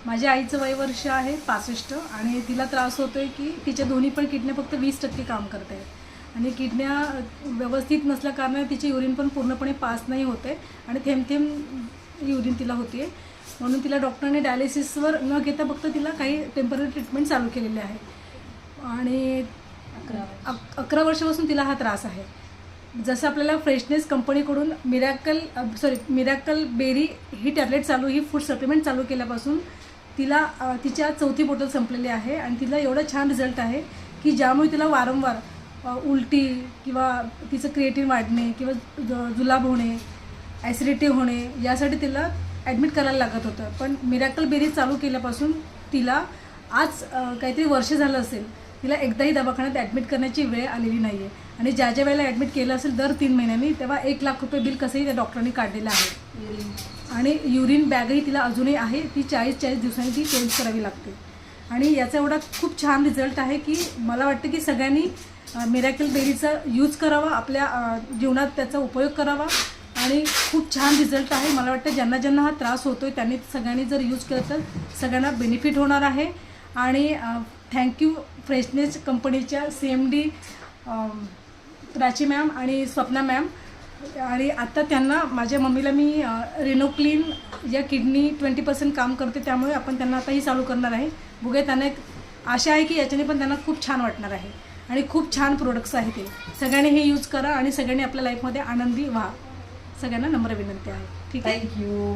माझ्या आईचं वय वर्ष आहे 65 आणि तिला त्रास होतो आहे की तिच्या दोन्ही पण किडन्या फक्त 20% काम करत आहेत आणि किडन्या व्यवस्थित नसल्याकारणाने तिचे युरिन पण पूर्णपणे पास नाही होते आणि थेंब थेंब युरिन तिला होते आहे. म्हणून तिला डॉक्टरने डायलिसिसवर न घेता फक्त तिला काही टेम्पररी ट्रीटमेंट चालू केलेले आहे आणि 11 वर्षापासून तिला हा त्रास आहे. जसं आपल्याला फ्रेशनेस कंपनीकडून मिरॅकल बेरी ही टॅबलेट चालू, ही फूड सप्लिमेंट चालू केल्यापासून तिला तिच्या 4थी बॉटल संपलेली आहे आणि तिला एवढा छान रिझल्ट आहे की ज्यामुळे तिला वारंवार उलटी किंवा तिचं क्रिएटिन वाढणे किंवा जुलाब होणे, ॲसिडिटी होणे यासाठी तिला ॲडमिट करायला लागत होतं. पण मिरॅकल बेरी चालू केल्यापासून तिला आज काहीतरी वर्ष झालं असेल, तिला एकदाही दवाखान्यात ॲडमिट करण्याची वेळ आलेली नाही आहे आणि ज्या ज्या वेळेला ॲडमिट केलं असेल दर 3 महिन्यांनी तेव्हा 1 लाख रुपये बिल कसंही त्या डॉक्टरांनी काढलेलं आहे. आणि युरिन बॅगही तिला अजूनही आहे, ती 40 दिवसांनी ती चेंज करावी लागते आणि याचा एवढा खूप छान रिझल्ट आहे की मला वाटतं की सगळ्यांनी मिरॅकल बेरीचा यूज करावा, आपल्या जीवनात त्याचा उपयोग करावा आणि खूप छान रिझल्ट आहे. मला वाटतं ज्यांना ज्यांना हा त्रास होतो आहे त्यांनी सगळ्यांनी जर यूज केलं तर सगळ्यांना बेनिफिट होणार आहे. आणि थँक्यू फ्रेशनेस कंपनीच्या CMD प्राची मॅम आणि स्वप्ना मॅम. आणि आत्ता त्यांना माझ्या मम्मीला मी रेनोक्लीन या किडनी 20% काम करते त्यामुळे आपण त्यांना आताही चालू करणार आहे. बघूया, त्यांना एक आशा आहे की याच्याने पण त्यांना खूप छान वाटणार आहे आणि खूप छान प्रोडक्ट्स आहे ते. सगळ्यांनी हे यूज करा आणि सगळ्यांनी आपल्या लाईफमध्ये आनंदी व्हा. सगळ्यांना नम्र विनंती आहे. ठीक आहे, थँक्यू.